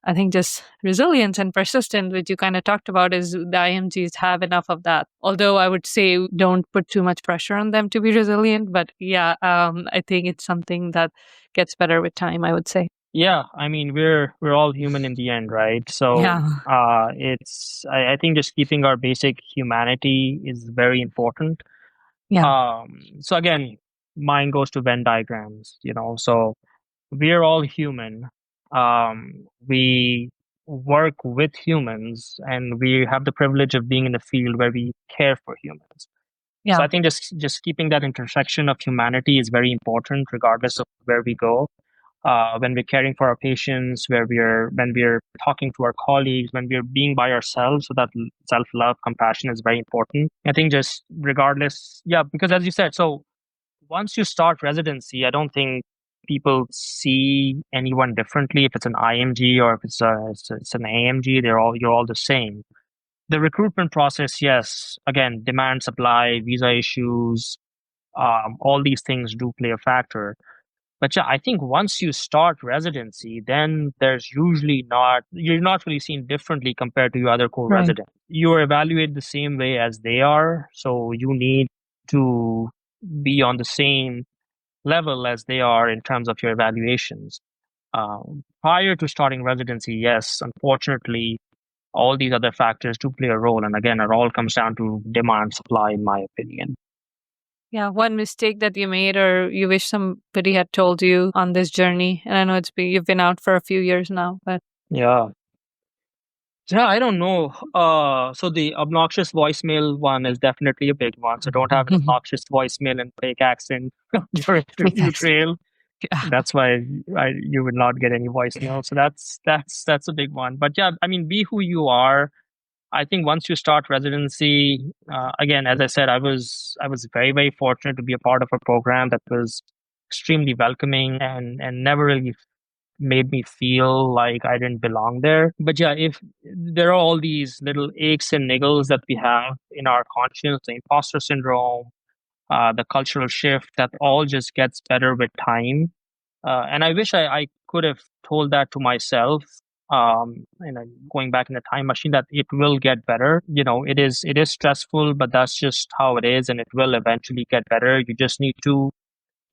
Speaker 2: I think just resilience and persistence, which you kind of talked about, is the IMGs have enough of that. Although I would say don't put too much pressure on them to be resilient. But yeah, I think it's something that gets better with time, I would say.
Speaker 3: Yeah, I mean we're all human in the end, right? So
Speaker 2: Yeah.
Speaker 3: I think just keeping our basic humanity is very important.
Speaker 2: Yeah.
Speaker 3: So again, mine goes to Venn diagrams, so we're all human. We work with humans, and we have the privilege of being in a field where we care for humans. So
Speaker 2: Yeah.
Speaker 3: I think just keeping that intersection of humanity is very important, regardless of where we go. When we're caring for our patients, when we're talking to our colleagues, when we're being by ourselves, so that self love, compassion is very important. I think just regardless, yeah, because as you said, so once you start residency, I don't think people see anyone differently. If it's an IMG or if it's an AMG, you're all the same. The recruitment process, yes, again, demand, supply, visa issues, all these things do play a factor. But yeah, I think once you start residency, then you're not really seen differently compared to your other
Speaker 2: Right.
Speaker 3: co-residents. You're evaluated the same way as they are, so you need to be on the same level as they are in terms of your evaluations. Prior to starting residency, yes, unfortunately, all these other factors do play a role. And again, it all comes down to demand, supply, in my opinion.
Speaker 2: Yeah, one mistake that you made or you wish somebody had told you on this journey. And I know you've been out for a few years now, but
Speaker 3: Yeah. Yeah, I don't know. So the obnoxious voicemail one is definitely a big one. So don't have an obnoxious voicemail and fake accent on your interview
Speaker 2: yes.
Speaker 3: trail.
Speaker 2: Yeah.
Speaker 3: That's why you will not get any voicemail. So that's a big one. But yeah, I mean, be who you are. I think once you start residency, again, as I said, I was very fortunate to be a part of a program that was extremely welcoming and never really made me feel like I didn't belong there. But yeah, if there are all these little aches and niggles that we have in our conscience, the imposter syndrome, the cultural shift, that all just gets better with time. And I wish I could have told that to myself. Going back in the time machine, that it will get better. It is stressful, but that's just how it is, and it will eventually get better. You just need to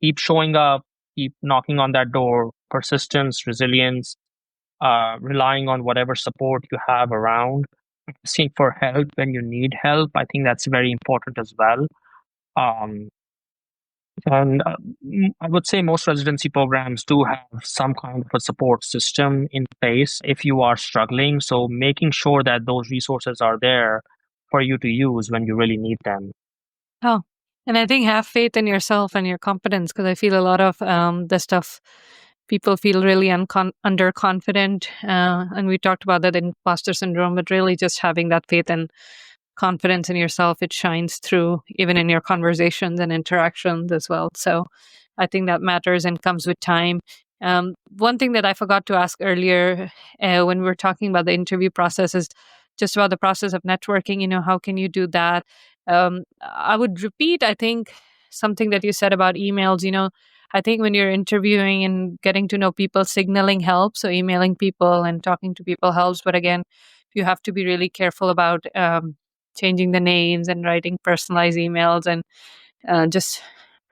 Speaker 3: keep showing up, keep knocking on that door, persistence, resilience, relying on whatever support you have around, asking for help when you need help. I think that's very important as well. Um, and I would say most residency programs do have some kind of a support system in place if you are struggling. So making sure that those resources are there for you to use when you really need them.
Speaker 2: Oh, and I think have faith in yourself and your competence because I feel a lot of the stuff people feel really underconfident. And we talked about that in imposter syndrome, but really just having that faith and confidence in yourself, it shines through even in your conversations and interactions as well. So I think that matters and comes with time. One thing that I forgot to ask earlier when we were talking about the interview process is just about the process of networking. How can you do that? I would repeat, I think, something that you said about emails. I think when you're interviewing and getting to know people, signaling helps. So emailing people and talking to people helps. But again, you have to be really careful about changing the names and writing personalized emails and just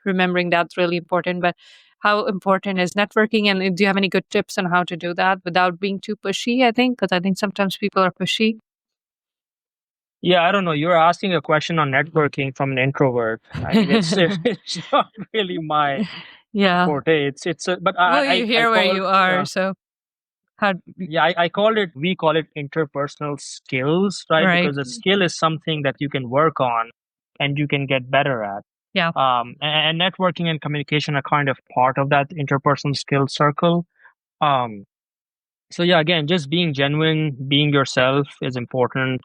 Speaker 2: remembering that's really important. But how important is networking? And do you have any good tips on how to do that without being too pushy? I think, because I think sometimes people are pushy.
Speaker 3: Yeah, I don't know. You're asking a question on networking from an introvert. I mean, it's it's not really my
Speaker 2: yeah.
Speaker 3: forte. But
Speaker 2: Well,
Speaker 3: I
Speaker 2: you
Speaker 3: I
Speaker 2: hear where
Speaker 3: call
Speaker 2: you are. So, how,
Speaker 3: yeah, we call it interpersonal skills, right?
Speaker 2: right.
Speaker 3: Because a skill is something that you can work on and you can get better at.
Speaker 2: Yeah.
Speaker 3: And networking and communication are kind of part of that interpersonal skill circle. Um, so yeah, again, just being genuine, being yourself is important.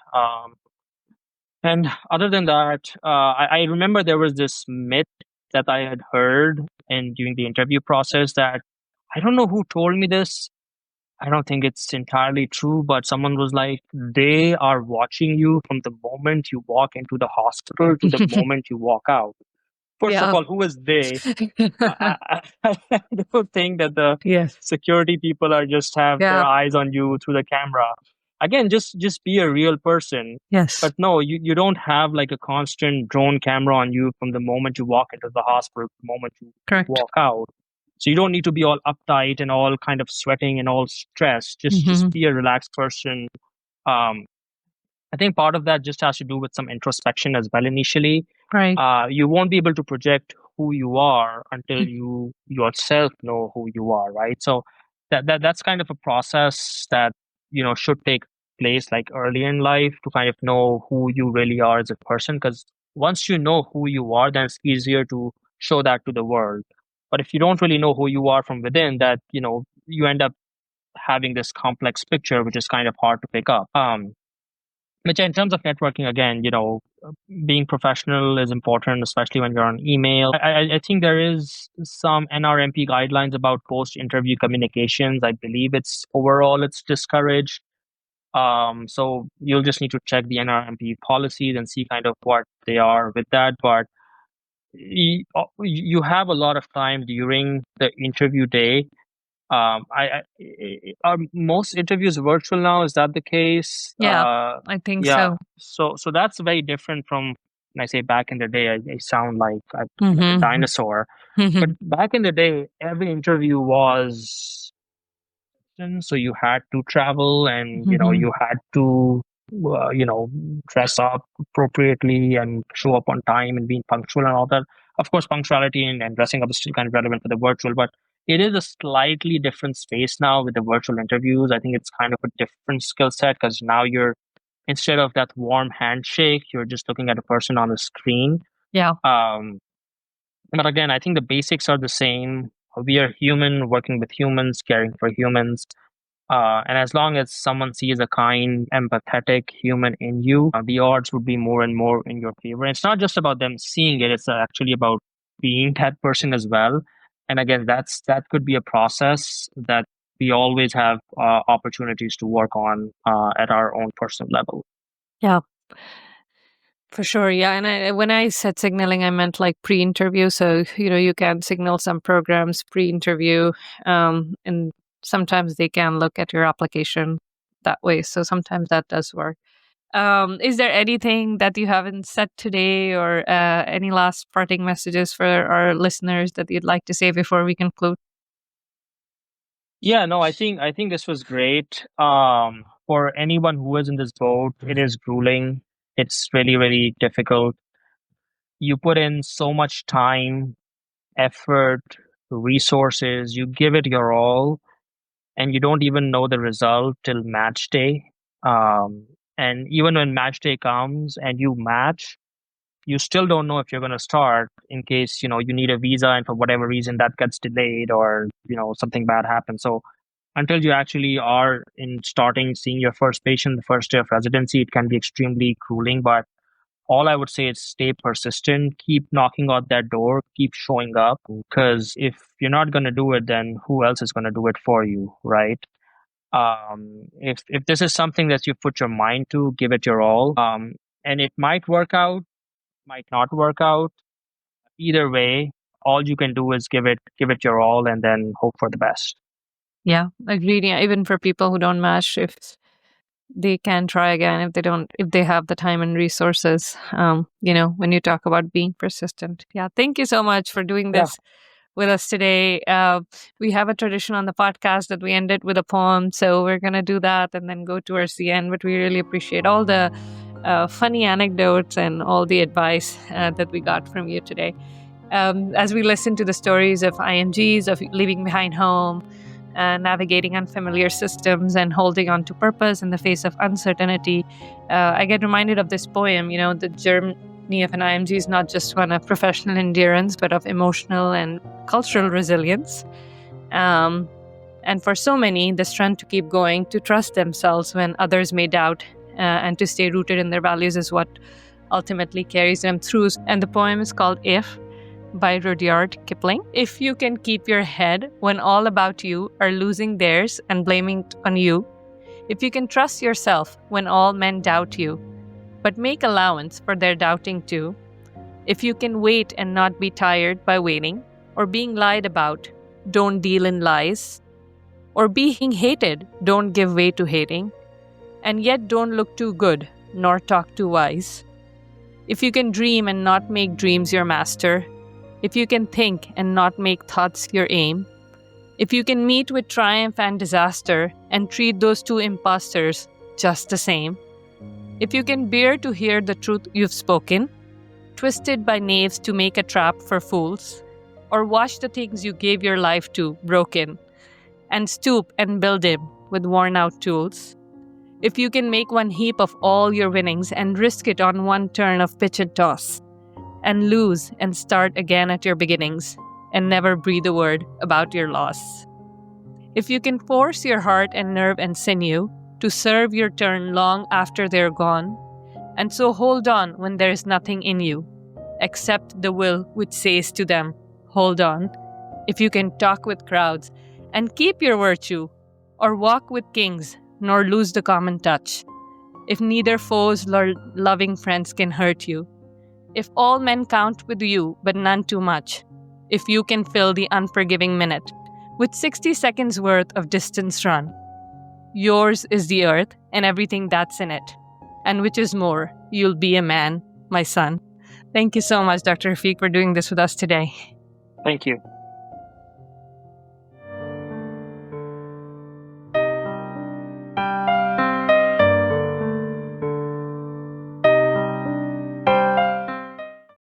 Speaker 3: And other than that, I remember there was this myth that I had heard and during the interview process that I don't know who told me this. I don't think it's entirely true, but someone was like, they are watching you from the moment you walk into the hospital to the moment you walk out. First of
Speaker 2: yeah.
Speaker 3: all, who is they? I don't think that the
Speaker 2: yes.
Speaker 3: security people are just have their
Speaker 2: Yeah.
Speaker 3: eyes on you through the camera. Again, just be a real person.
Speaker 2: Yes.
Speaker 3: But no, you don't have like a constant drone camera on you from the moment you walk into the hospital to the moment you
Speaker 2: Correct.
Speaker 3: walk out. So you don't need to be all uptight and all kind of sweating and all stressed. Just
Speaker 2: Hmm.
Speaker 3: be a relaxed person. Um, I think part of that just has to do with some introspection as well initially.
Speaker 2: Right.
Speaker 3: You won't be able to project who you are until you yourself know who you are, right? So that's kind of a process that should take place like early in life to kind of know who you really are as a person. Because once you know who you are, then it's easier to show that to the world. But if you don't really know who you are from within, that you end up having this complex picture, which is kind of hard to pick up. Which in terms of networking, again, being professional is important, especially when you're on email. I think there is some NRMP guidelines about post-interview communications. I believe it's discouraged. So you'll just need to check the NRMP policies and see kind of what they are with that. But you have a lot of time during the interview day. Are most interviews virtual now? Is that the case?
Speaker 2: Yeah, I think
Speaker 3: Yeah.
Speaker 2: so.
Speaker 3: So that's very different from when I say back in the day. I sound like a
Speaker 2: Mm-hmm.
Speaker 3: dinosaur. But back in the day, every interview was so you had to travel, and you had to dress up appropriately and show up on time and being punctual and all that. Of course, punctuality and dressing up is still kind of relevant for the virtual, but it is a slightly different space now with the virtual interviews. I think it's kind of a different skill set because now you're, instead of that warm handshake, you're just looking at a person on the screen.
Speaker 2: Yeah.
Speaker 3: But again, I think the basics are the same. We are human, working with humans, caring for humans. And as long as someone sees a kind, empathetic human in you, the odds would be more and more in your favor. And it's not just about them seeing it; it's actually about being that person as well. And again, that could be a process that we always have opportunities to work on at our own personal level.
Speaker 2: Yeah. For sure, yeah. And when I said signaling, I meant like pre-interview. So you can signal some programs pre-interview, and sometimes they can look at your application that way. So sometimes that does work. Is there anything that you haven't said today, or any last parting messages for our listeners that you'd like to say before we conclude?
Speaker 3: Yeah, no, I think this was great. For anyone who is in this boat, it is grueling. It's really, really difficult. You put in so much time, effort, resources, you give it your all, and you don't even know the result till match day. And even when match day comes and you match, you still don't know if you're going to start in case you need a visa and for whatever reason that gets delayed or something bad happens. So until you actually are in starting seeing your first patient the first day of residency, it can be extremely grueling. But all I would say is stay persistent, keep knocking on that door, keep showing up. Because if you're not going to do it, then who else is going to do it for you, right? If this is something that you put your mind to, give it your all. And it might work out, might not work out. Either way, all you can do is give it your all, and then hope for the best.
Speaker 2: Yeah, agreed. Yeah, even for people who don't match, if they can try again, if they have the time and resources. When you talk about being persistent. Yeah, thank you so much for doing
Speaker 3: Yeah.
Speaker 2: this with us today. We have a tradition on the podcast that we end it with a poem, so we're gonna do that and then go towards the end. But we really appreciate all the funny anecdotes and all the advice that we got from you today. As we listen to the stories of IMGs, of leaving behind home, navigating unfamiliar systems, and holding on to purpose in the face of uncertainty, I get reminded of this poem. The journey of an IMG is not just one of professional endurance, but of emotional and cultural resilience. And for so many, the strength to keep going, to trust themselves when others may doubt, and to stay rooted in their values is what ultimately carries them through. And the poem is called If by Rudyard Kipling. If you can keep your head when all about you are losing theirs and blaming it on you, if you can trust yourself when all men doubt you, but make allowance for their doubting too, if you can wait and not be tired by waiting or being lied about, don't deal in lies, or being hated, don't give way to hating, and yet don't look too good nor talk too wise. If you can dream and not make dreams your master, if you can think and not make thoughts your aim, if you can meet with triumph and disaster and treat those two impostors just the same, if you can bear to hear the truth you've spoken, twisted by knaves to make a trap for fools, or watch the things you gave your life to broken, and stoop and build him with worn out tools, if you can make one heap of all your winnings and risk it on one turn of pitch and toss, and lose and start again at your beginnings, and never breathe a word about your loss. If you can force your heart and nerve and sinew, to serve your turn long after they're gone, and so hold on when there is nothing in you, except the will which says to them, hold on, if you can talk with crowds, and keep your virtue, or walk with kings, nor lose the common touch. If neither foes nor loving friends can hurt you, if all men count with you, but none too much, if you can fill the unforgiving minute with 60 seconds worth of distance run, yours is the earth and everything that's in it. And which is more, you'll be a man, my son. Thank you so much, Dr. Rafiq, for doing this with us today.
Speaker 3: Thank you.